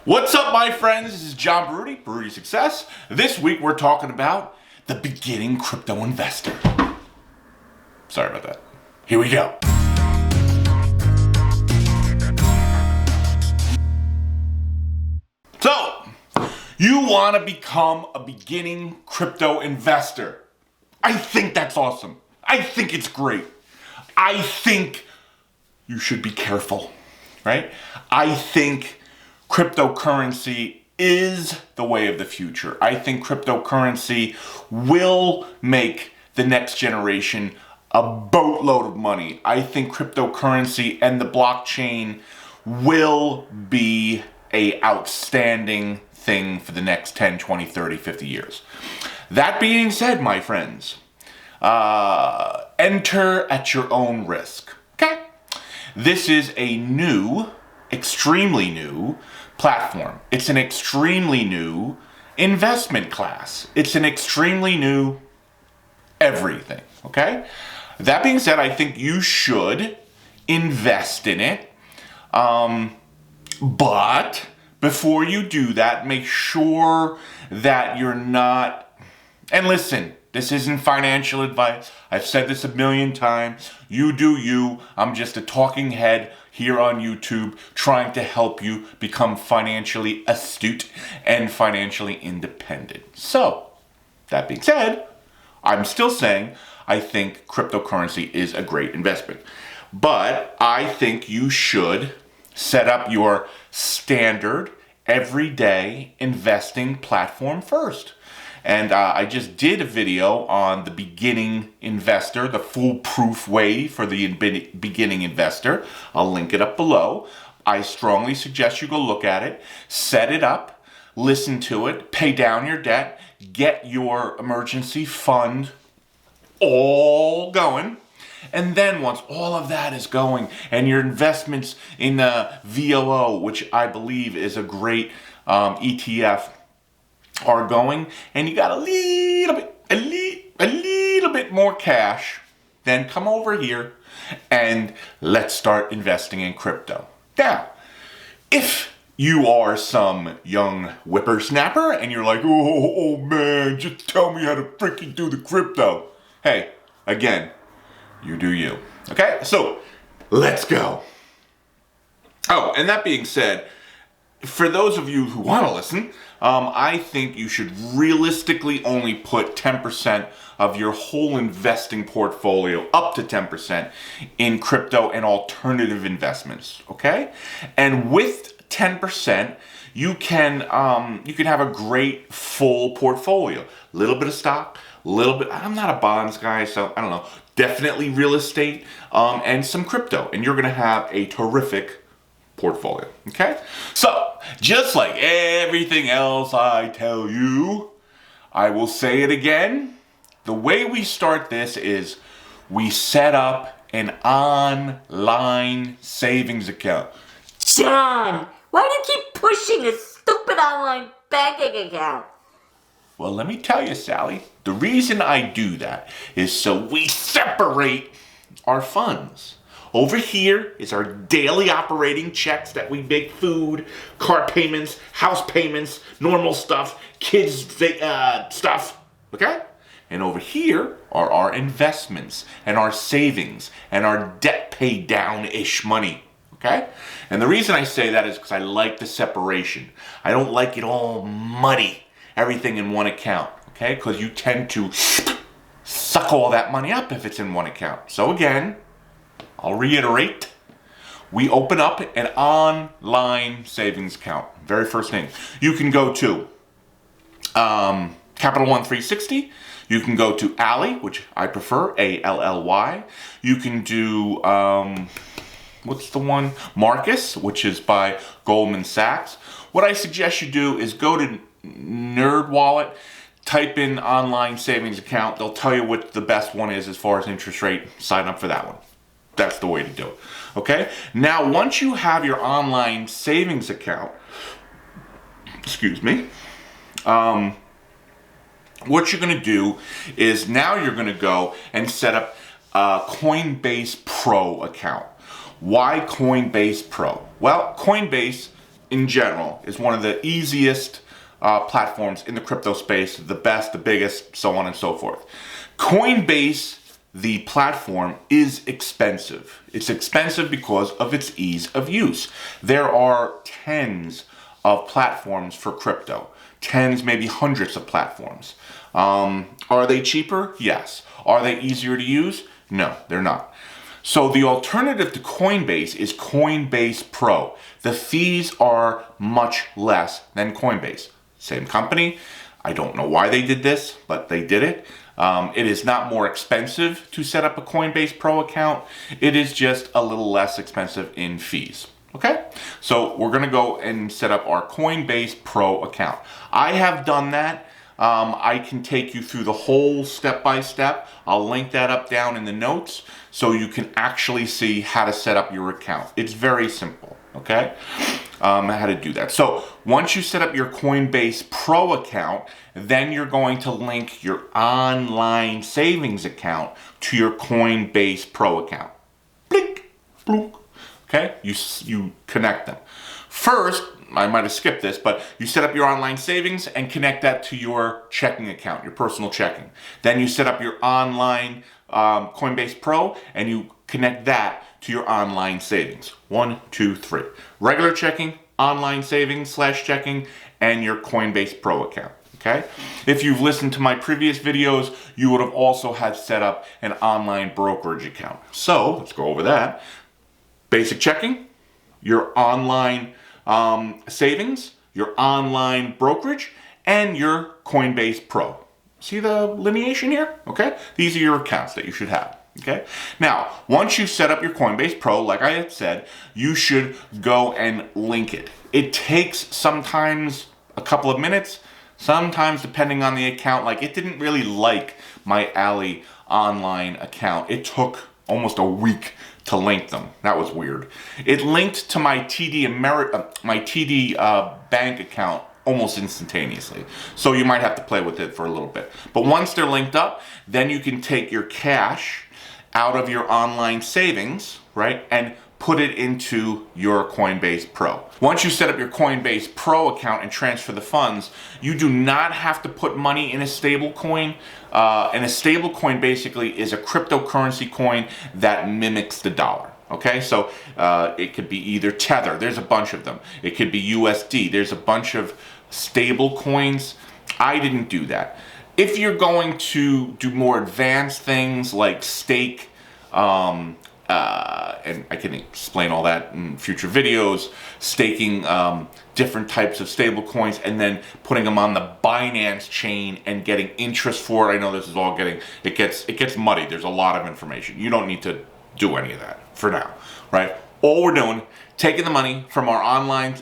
What's up, my friends? This is John Baruti, Baruti Success. This week we're talking about the beginning crypto investor. Sorry about that. Here we go. So, you want to become a beginning crypto investor. I think that's awesome. I think it's great. I think you should be careful, right? I think cryptocurrency is the way of the future. I think cryptocurrency will make the next generation a boatload of money. I think cryptocurrency and the blockchain will be a outstanding thing for the next 10, 20, 30, 50 years. That being said, my friends, enter at your own risk, okay? This is a new, extremely new platform. It's an extremely new investment class. It's an extremely new everything, okay? That being said, I think you should invest in it. But before you do that, make sure that you're not, and listen, this isn't financial advice. I've said this a million times. You do you. I'm just a talking head here on YouTube trying to help you become financially astute and financially independent. So, that being said, I'm still saying I think cryptocurrency is a great investment. But I think you should set up your standard everyday investing platform first. And I just did a video on the beginning investor, the foolproof way for the beginning investor. I'll link it up below. I strongly suggest you go look at it, set it up, listen to it, pay down your debt, get your emergency fund all going. And then once all of that is going and your investments in VOO, which I believe is a great ETF, are going, and you got a little bit more cash, then come over here and let's start investing in crypto. Now, if you are some young whippersnapper and you're like, oh man, just tell me how to freaking do the crypto. Hey, again, you do you. Okay, so let's go. Oh, and that being said, for those of you who want to listen, I think you should realistically only put 10% of your whole investing portfolio, up to 10%, in crypto and alternative investments, okay? And with 10%, you can have a great full portfolio. A little bit of stock, a little bit, I'm not a bonds guy, so I don't know, definitely real estate, and some crypto, and you're gonna have a terrific portfolio, okay? So, just like everything else I tell you, I will say it again. The way we start this is we set up an online savings account. John, why do you keep pushing this stupid online banking account? Well, let me tell you, Sally, the reason I do that is so we separate our funds. Over here is our daily operating checks that we make: food, car payments, house payments, normal stuff, kids stuff, okay? And over here are our investments and our savings and our debt pay down-ish money, okay? And the reason I say that is because I like the separation. I don't like it all muddy, everything in one account, okay? Because you tend to suck all that money up if it's in one account. So again, I'll reiterate, we open up an online savings account. Very first thing. You can go to Capital One 360. You can go to Ally, which I prefer, ALLY. You can do, what's the one? Marcus, which is by Goldman Sachs. What I suggest you do is go to NerdWallet, type in online savings account. They'll tell you what the best one is as far as interest rate. Sign up for that one. That's the way to do it, okay? Now, once you have your online savings account, excuse me, what you're gonna do is now you're gonna go and set up a Coinbase Pro account. Why Coinbase Pro? Well, Coinbase in general is one of the easiest platforms in the crypto space, the best, the biggest, so on and so forth. Coinbase, the platform, is expensive. It's expensive because of its ease of use. There are tens of platforms for crypto, tens, maybe hundreds of platforms. Are they cheaper? Yes. Are they easier to use? No, they're not. So the alternative to Coinbase is Coinbase Pro. The fees are much less than Coinbase. Same company. I don't know why they did this, but they did it. It is not more expensive to set up a Coinbase Pro account. It is just a little less expensive in fees. Okay? So we're going to go and set up our Coinbase Pro account. I have done that. I can take you through the whole step-by-step. I'll link that up down in the notes so you can actually see how to set up your account. It's very simple, okay? How to do that. So once you set up your Coinbase Pro account, then you're going to link your online savings account to your Coinbase Pro account. Blink, blink. Okay? You connect them. First, I might have skipped this, but you set up your online savings and connect that to your checking account, your personal checking. Then you set up your online Coinbase Pro and you connect that to your online savings. 1, 2, 3. Regular checking, online savings / checking, and your Coinbase Pro account. Okay? If you've listened to my previous videos, you would have also had set up an online brokerage account. So let's go over that. Basic checking, your online savings, your online brokerage, and your Coinbase Pro. See the lineation here? Okay? These are your accounts that you should have. Okay? Now, once you set up your Coinbase Pro, like I had said, you should go and link it. It takes sometimes a couple of minutes, sometimes depending on the account. Like, it didn't really like my Ally online account. It took almost a week to link them. That was weird. It linked to my TD bank account almost instantaneously. So you might have to play with it for a little bit. But once they're linked up, then you can take your cash out of your online savings, right, and put it into your Coinbase Pro. Once you set up your Coinbase Pro account and transfer the funds, you do not have to put money in a stable coin. And a stable coin basically is a cryptocurrency coin that mimics the dollar. Okay, so it could be either Tether, there's a bunch of them. It could be USD, there's a bunch of stable coins. I didn't do that. If you're going to do more advanced things like stake, and I can explain all that in future videos, staking different types of stable coins and then putting them on the Binance chain and getting interest for it. I know this is all it gets muddy. There's a lot of information. You don't need to do any of that for now, right? All we're doing, taking the money from our online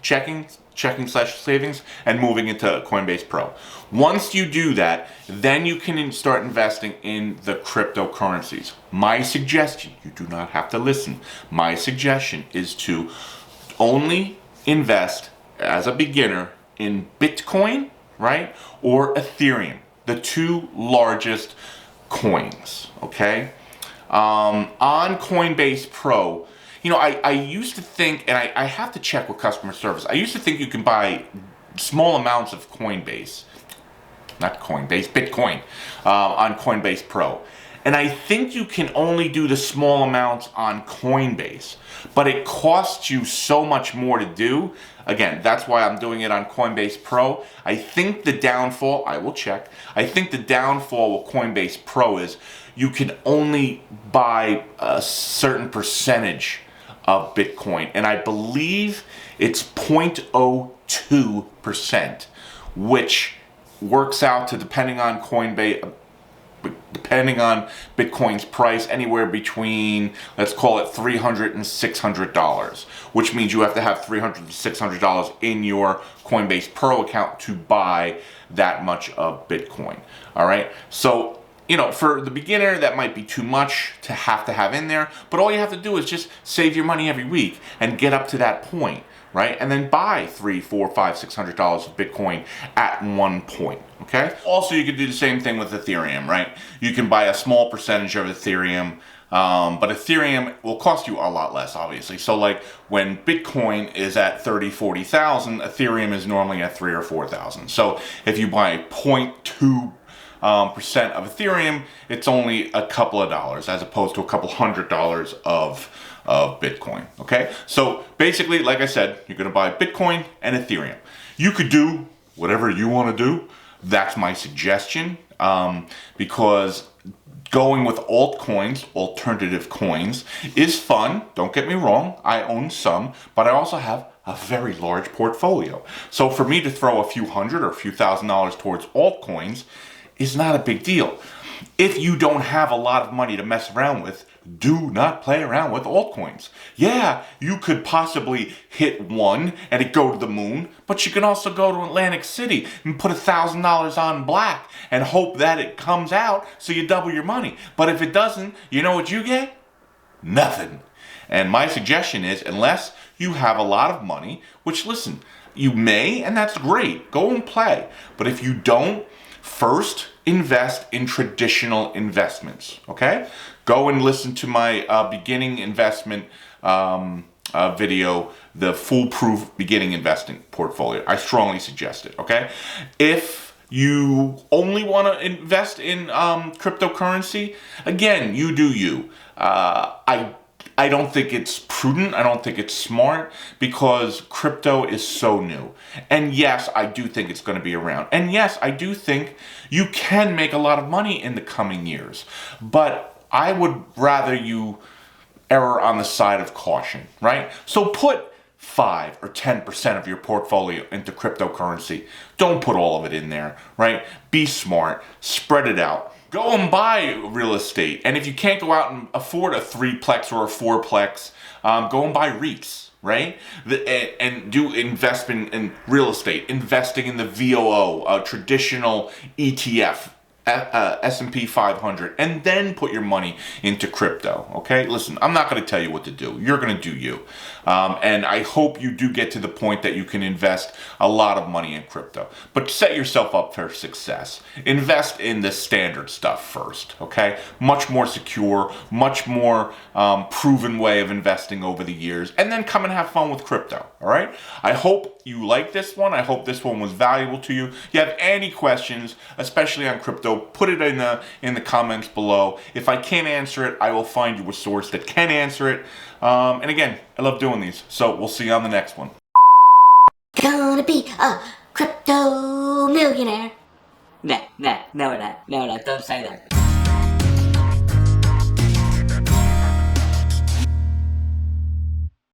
checking / savings and moving into Coinbase Pro. Once you do that, then you can start investing in the cryptocurrencies. My suggestion, you do not have to listen. My suggestion is to only invest as a beginner in Bitcoin, right? Or Ethereum, the two largest coins, okay? On Coinbase Pro, you know, I used to think, and I have to check with customer service, I used to think you can buy small amounts of Bitcoin, on Coinbase Pro. And I think you can only do the small amounts on Coinbase, but it costs you so much more to do. Again, that's why I'm doing it on Coinbase Pro. I think the downfall, I will check, I think the downfall with Coinbase Pro is you can only buy a certain percentage of Bitcoin, and I believe it's 0.02%, which works out to, depending on Bitcoin's price, anywhere between, let's call it $300 and $600, which means you have to have $300 to $600 in your Coinbase Pro account to buy that much of Bitcoin. All right, so you know, for the beginner, that might be too much to have in there, but all you have to do is just save your money every week and get up to that point, right? And then buy $300, $400, $500, $600 of Bitcoin at one point, okay? Also, you could do the same thing with Ethereum, right? You can buy a small percentage of Ethereum, But Ethereum will cost you a lot less, obviously. So like when Bitcoin is at 30, 40,000, Ethereum is normally at 3 or 4,000. So if you buy 0.2 percent of Ethereum, it's only a couple of dollars as opposed to a couple $100 of Bitcoin. Okay, so basically, like I said, you're going to buy Bitcoin and Ethereum. You could do whatever you want to do. That's my suggestion, because going with altcoins, alternative coins, is fun. Don't get me wrong. I own some, but I also have a very large portfolio. So for me to throw a few hundred or a few $1,000s towards altcoins is not a big deal. If you don't have a lot of money to mess around with, do not play around with altcoins. Yeah, you could possibly hit one and it go to the moon, but you can also go to Atlantic City and put $1,000 on black and hope that it comes out so you double your money. But if it doesn't, you know what you get? Nothing. And my suggestion is, unless you have a lot of money, which listen, you may, and that's great, go and play. But if you don't, first invest in traditional investments, okay? Go and listen to my beginning investment video, the foolproof beginning investing portfolio. I strongly suggest it, okay? If you only want to invest in cryptocurrency, again, you do you. I don't think it's prudent. I don't think it's smart because crypto is so new. And yes, I do think it's going to be around. And yes, I do think you can make a lot of money in the coming years. But I would rather you err on the side of caution, right? So put 5 or 10% of your portfolio into cryptocurrency. Don't put all of it in there, right? Be smart. Spread it out. Go and buy real estate. And if you can't go out and afford a 3-plex or a 4-plex, go and buy REITs, right? And do investment in real estate, investing in the VOO, a traditional ETF, S&P 500, and then put your money into crypto, okay? Listen, I'm not going to tell you what to do. You're going to do you. And I hope you do get to the point that you can invest a lot of money in crypto. But set yourself up for success. Invest in the standard stuff first, okay? Much more secure, much more proven way of investing over the years. And then come and have fun with crypto, all right? I hope you like this one. I hope this one was valuable to you. If you have any questions, especially on crypto, put it in the comments below. If I can't answer it, I will find you a source that can answer it. And again, I love doing these. So we'll see you on the next one. Gonna be a crypto millionaire. Nah, we're not. No, don't say that.